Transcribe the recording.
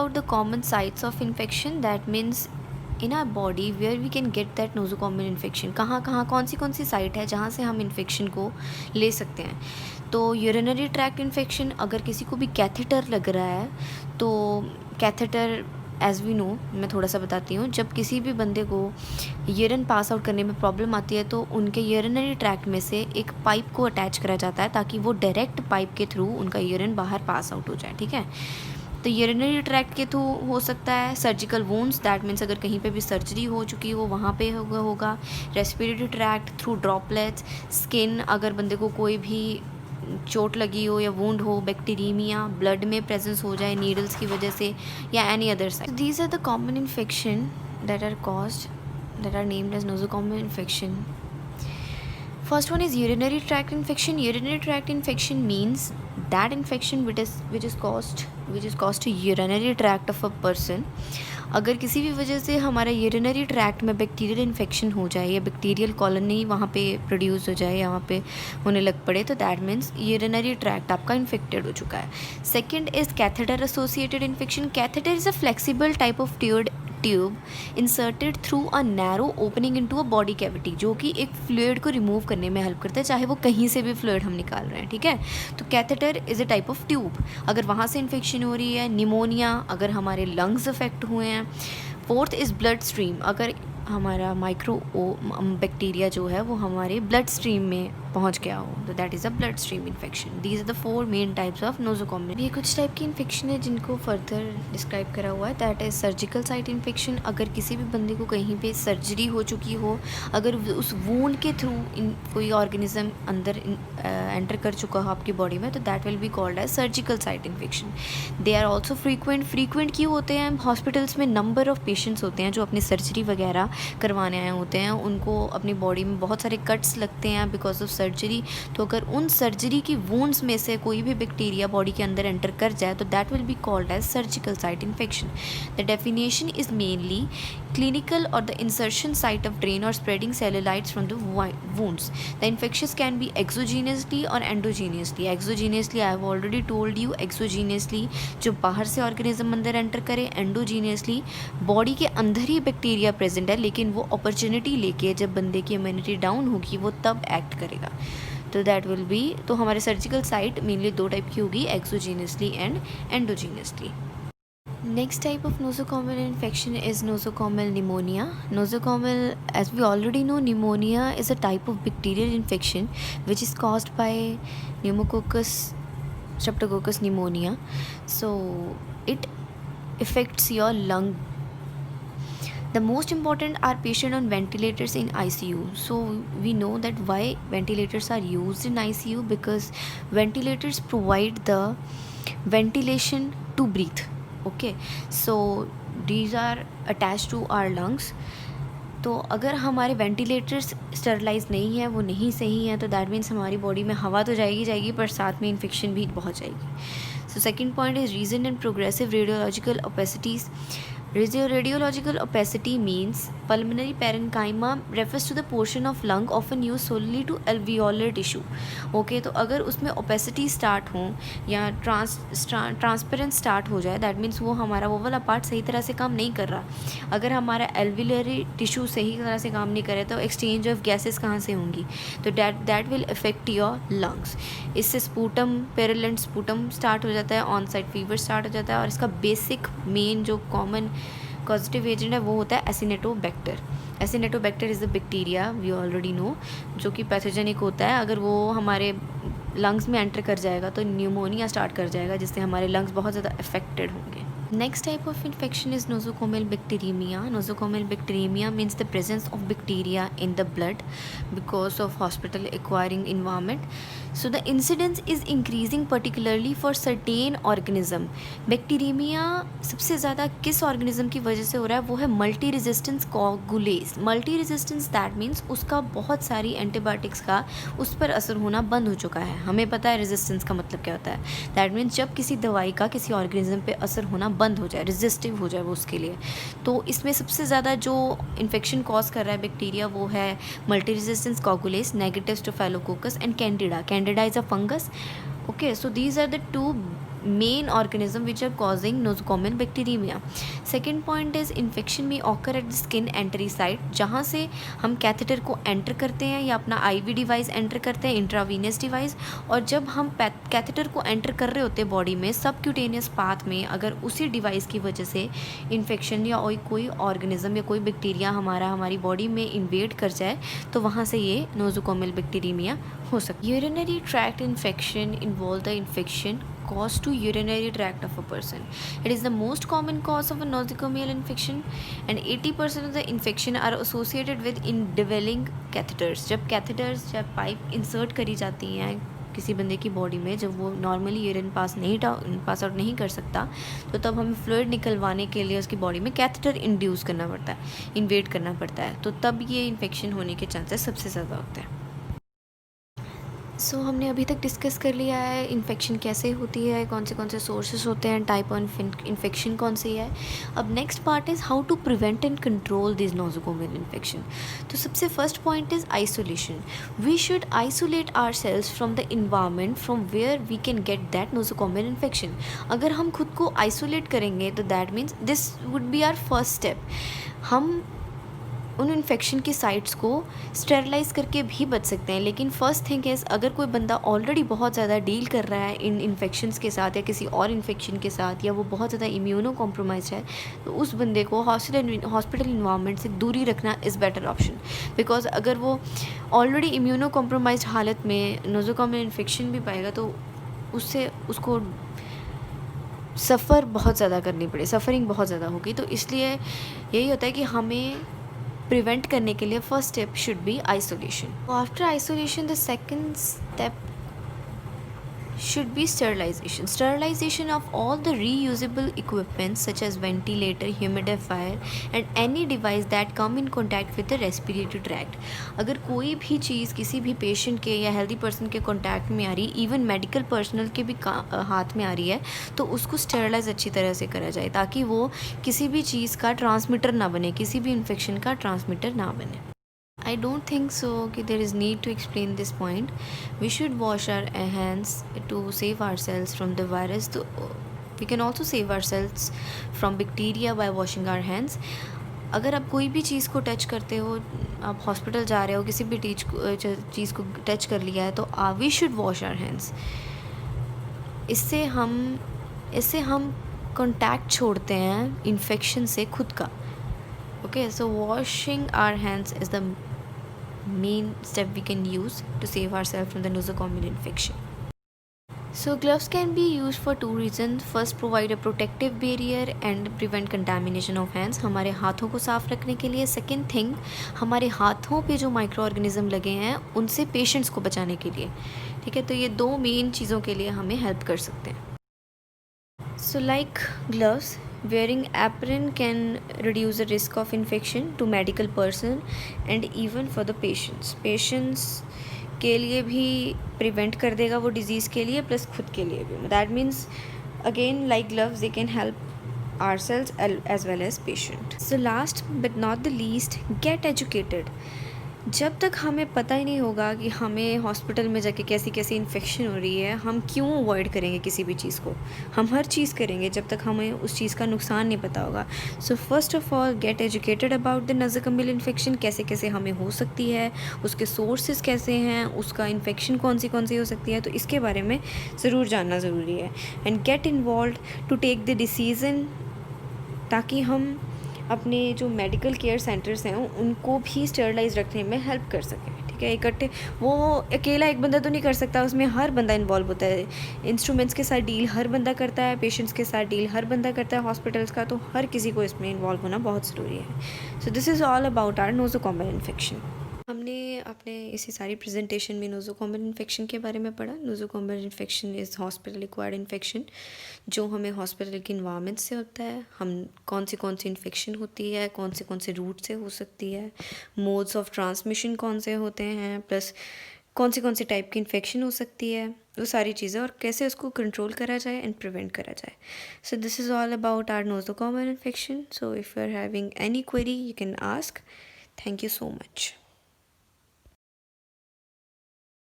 About the common sites of infection, that means in our body where we can get that nosocomial infection. कहाँ कहाँ कौन सी site है जहाँ से हम इन्फेक्शन को ले सकते हैं. तो यूरिनरी ट्रैक्ट इन्फेक्शन, अगर किसी को भी कैथेटर लग रहा है तो कैथेटर एज़ वी नो, मैं थोड़ा सा बताती हूँ. जब किसी भी बंदे को यूरिन पास आउट करने में प्रॉब्लम आती है तो उनके यूरिनरी ट्रैक्ट में से एक पाइप को अटैच करा जाता है ताकि वो डायरेक्ट पाइप के थ्रू उनका यूरिन बाहर पास आउट हो जाए. ठीक है. तो यूरिनरी ट्रैक्ट के थ्रू हो सकता है. सर्जिकल वुंड्स, दैट मीन्स अगर कहीं पे भी सर्जरी हो चुकी हो वहाँ पे होगा. Respiratory tract through droplets. Skin, अगर बंदे को कोई भी चोट लगी हो या वुंड हो, बैक्टीरियमिया, ब्लड में प्रेजेंस हो जाए नीडल्स की वजह से या any other side. These are the common infection that are caused, that are named as nosocomial infection. First one is urinary tract infection. Urinary tract infection means that infection which is caused to urinary tract of a person. अगर किसी भी वजह से हमारा urinary tract में bacterial infection हो जाए या बैक्टीरियल कॉलोनी वहाँ पे प्रोड्यूस हो जाए या वहाँ पे होने लग पड़े तो दैट मीन्स यूरिनरी ट्रैक्ट आपका इन्फेक्टेड हो चुका है. Second is catheter associated infection. Catheter is a flexible type of tube inserted through a narrow opening into a body cavity, जो कि एक फ्लूइड को रिमूव करने में हेल्प करता है, चाहे वो कहीं से भी फ्लूइड हम निकाल रहे हैं. ठीक है. तो catheter is a type of tube. अगर वहाँ से इन्फेक्शन हो रही है. निमोनिया, अगर हमारे लंग्स अफेक्ट हुए हैं. Fourth is blood stream. अगर हमारा माइक्रो बैक्टीरिया जो है वो हमारे ब्लड स्ट्रीम में पहुंच गया हो तो that is a blood stream infection. These are the 4 main types of nosocomial. ये कुछ टाइप की इन्फेक्शन है जिनको फर्दर डिस्क्राइब करा हुआ है. That is surgical site infection. अगर किसी भी बंदे को कहीं पे सर्जरी हो चुकी हो, अगर उस वूंड के थ्रू कोई ऑर्गेनिज्म अंदर एंटर कर चुका हो आपकी बॉडी में तो that will be called as surgical site infection. They are also frequent क्यों होते हैं? हॉस्पिटल्स में नंबर ऑफ पेशेंट्स होते हैं जो अपनी सर्जरी वगैरह करवाने आए होते हैं, उनको अपनी बॉडी में बहुत सारे कट्स लगते हैं बिकॉज ऑफ सर्जरी. तो अगर उन सर्जरी की वुंड्स में से कोई भी बैक्टीरिया बॉडी के अंदर एंटर कर जाए तो that will be called as surgical site infection. The definition is mainly clinical or the insertion site of drain or spreading cellulites from the wounds. The infections can be exogenously or endogenously. Exogenously I have already told you, exogenously जो बाहर से organism अंदर enter करे. Endogenously body के अंदर ही bacteria present है लेकिन वो अपॉर्चुनिटी लेके जब बंदे की इम्यूनिटी डाउन होगी वो तब एक्ट करेगा. तो दैट विल बी, तो हमारे सर्जिकल साइट मेनली 2 टाइप की होगी, एक्सोजीनियसली and endogenously. Next type of nosocomial infection is nosocomial pneumonia. Nosocomial, as we already know, pneumonia is a type of bacterial infection which is caused by pneumococcus, streptococcus pneumonia. So it affects your lung. The most important are patients on ventilators in ICU. So we know that why ventilators are used in ICU, because ventilators provide the ventilation to breathe. Okay. So these are attach to our lungs. तो अगर हमारे ventilators sterilise नहीं है, वो नहीं सही है, तो दैट मीन्स हमारी बॉडी में हवा तो जाएगी पर साथ में इन्फेक्शन भी पहुंच जाएगी. So second point is region and progressive radiological opacities. Radiological opacity means pulmonary parenchyma refers to the portion of lung often used solely to alveolar tissue. Okay, तो अगर उसमें opacity start हो या transparent start हो जाए that means वो हमारा वो वाला पार्ट सही तरह से काम नहीं कर रहा. अगर हमारा alveolar tissue सही तरह से काम नहीं करे तो एक्सचेंज ऑफ गैसेस कहाँ से होंगी, तो that will affect your lungs. इससे स्पूटम, पेरेलेंट स्पूटम स्टार्ट हो जाता है, ऑन साइट फीवर स्टार्ट हो जाता है और इसका बेसिक मेन जो कॉमन कॉजेटिव एजेंट है वो होता है acinetobacter. Acinetobacter is the bacteria we already know जो कि पैथोजेनिक होता है. अगर वो हमारे लंग्स में एंटर कर जाएगा तो न्यूमोनिया स्टार्ट कर जाएगा जिससे हमारे लंग्स बहुत ज़्यादा अफेक्टेड होंगे. Next type of infection is nosocomial bacteremia. Nosocomial bacteremia means the presence of bacteria in the blood because of hospital acquiring environment. So the incidence is increasing particularly for certain organism. Bacteremia सबसे ज़्यादा किस organism की वजह से हो रहा है वो है multi resistance coagulase. Multi resistance that means उसका बहुत सारी antibiotics का उस पर असर होना बंद हो चुका है. हमें पता है resistance का मतलब क्या होता है. That means जब किसी दवाई का किसी organism पे असर होना बंद हो जाए, रेजिस्टिव हो जाए वो उसके लिए. तो इसमें सबसे ज़्यादा जो इन्फेक्शन कॉज कर रहा है बैक्टीरिया वो है multi resistance coagulase, negative staphylococcus and candida. Candida is a fungus. Okay, so these are the 2 main organism which are causing nosocomial bacteremia. Second point is infection may occur at the skin entry site, जहाँ से हम catheter को enter करते हैं या अपना ivy device enter करते हैं, इंट्रावीनस डिवाइस, और जब हम कैथेटर को एंटर कर रहे होते हैं बॉडी में सबक्यूटेनियस पाथ में, अगर उसी डिवाइस की वजह से इन्फेक्शन या कोई ऑर्गेनिज्म या कोई बैक्टीरिया हमारी बॉडी में इन्वेड कर जाए तो वहाँ से ये नोज़ोकोमियल बैक्टीरियमिया हो सकती है. Urinary tract infection involve the infection caused to urinary tract of a person. It is the most common cause of a nosocomial infection and 80% of the infection are associated with indwelling catheters. जब catheters जब pipe insert करी जाती हैं किसी बंदे की body में, जब वो नॉर्मली यूरिन पास आउट नहीं कर सकता, तो तब हमें फ्लूइड निकलवाने के लिए उसकी बॉडी में कैथेटर इंड्यूस करना पड़ता है, इन्वेड करना पड़ता है, तो तब ये इन्फेक्शन होने के चांसेस सबसे ज़्यादा होते हैं. हमने अभी तक डिस्कस कर लिया है इन्फेक्शन कैसे होती है, कौन से सोर्सेज होते हैं, टाइप ऑफ इन्फेक्शन कौन सी है. अब next part is how to prevent and control this nosocomial infection. तो सबसे first point is isolation. We should isolate our cells from the environment from where we can get that nosocomial infection. अगर हम खुद को isolate करेंगे तो that means this would be our first step. हम उन इन्फेक्शन की साइट्स को स्टेरलाइज़ करके भी बच सकते हैं. लेकिन फ़र्स्ट थिंग इज़, अगर कोई बंदा ऑलरेडी बहुत ज़्यादा डील कर रहा है इन इन्फेक्शंस के साथ या किसी और इन्फेक्शन के साथ, या वो बहुत ज़्यादा इम्यूनो कॉम्प्रोमाइज है, तो उस बंदे को हॉस्पिटल इन्वायरमेंट से दूरी रखना इज़ बेटर ऑप्शन. बिकॉज अगर वो ऑलरेडी इम्यूनो कॉम्प्रोमाइज हालत में नोज़ोकोमियल इन्फेक्शन भी पाएगा तो उसको सफ़र बहुत ज़्यादा करनी पड़े, सफ़रिंग बहुत ज़्यादा होगी. तो इसलिए यही होता है कि हमें प्रिवेंट करने के लिए first step should be isolation. After isolation the second step should be sterilization. Sterilization of all the reusable equipment such as ventilator, humidifier and any device that come in contact with the respiratory tract. अगर कोई भी चीज़ किसी भी patient के या healthy person के contact में आ रही, इवन मेडिकल पर्सनल के भी हाथ में आ रही है, तो उसको स्टेरलाइज अच्छी तरह से करा जाए ताकि वो किसी भी चीज़ का ट्रांसमीटर ना बने, किसी भी इन्फेक्शन का ट्रांसमीटर ना बने. I don't think so कि there is need to explain this point. We should wash our hands to save ourselves from the virus. So we can also save ourselves from bacteria by washing our hands. अगर आप कोई भी चीज़ को touch करते हो, आप hospital जा रहे हो, किसी भी चीज़ को टच कर लिया है, तो we should wash our hands. इससे हम कॉन्टैक्ट छोड़ते हैं इन्फेक्शन से खुद का. Okay, so washing our hands is the main step we can use to save ourselves from the nosocomial infection. So gloves can be used for two reasons. First, provide a protective barrier and prevent contamination of hands. हमारे हाथों को साफ रखने के लिए. Second thing, हमारे हाथों पे जो माइक्रो ऑर्गेनिज्म लगे हैं उनसे पेशेंट्स को बचाने के लिए. ठीक है, तो ये दो मेन चीज़ों के लिए हमें हेल्प कर सकते हैं. So like gloves, wearing apron can reduce the risk of infection to medical person and even for the patients के लिए भी prevent कर देगा वो disease के लिए plus खुद के लिए भी. That means again like gloves they can help ourselves as well as patient. So last but not the least, get educated. जब तक हमें पता ही नहीं होगा कि हमें हॉस्पिटल में जाके कैसी कैसी इन्फेक्शन हो रही है, हम क्यों अवॉइड करेंगे किसी भी चीज़ को. हम हर चीज़ करेंगे जब तक हमें उस चीज़ का नुकसान नहीं पता होगा. So first of all get educated about the nosocomial infection, कैसे कैसे हमें हो सकती है, उसके सोर्सेज कैसे हैं, उसका इन्फेक्शन कौन सी हो सकती है, तो इसके बारे में ज़रूर जानना ज़रूरी है. And get involve to take the decision, ताकि हम अपने जो मेडिकल केयर सेंटर्स हैं उनको भी स्टेरलाइज रखने में हेल्प कर सकें. ठीक है, इकट्ठे वो अकेला एक बंदा तो नहीं कर सकता, उसमें हर बंदा इन्वॉल्व होता है. इंस्ट्रूमेंट्स के साथ डील हर बंदा करता है, पेशेंट्स के साथ डील हर बंदा करता है हॉस्पिटल्स का, तो हर किसी को इसमें इन्वॉल्व होना बहुत ज़रूरी है. So this is all about our nosocomial infection. हमने अपने इसी सारी प्रेजेंटेशन में नोज़ोकोमियल इन्फेक्शन के बारे में पढ़ा. Nosocomial infection is hospital acquired infection जो हमें हॉस्पिटल के इन्वायरमेंट से होता है. हम कौन सी इन्फेक्शन होती है, कौन से रूट से हो सकती है, मोड्स ऑफ ट्रांसमिशन कौन से होते हैं, प्लस कौन सी टाइप की इन्फेक्शन हो सकती है, वो सारी चीज़ें, और कैसे उसको कंट्रोल करा जाए एंड प्रिवेंट करा जाए. So this is all about our nosocomial infection. So if you are having any query you can ask. Thank you so much.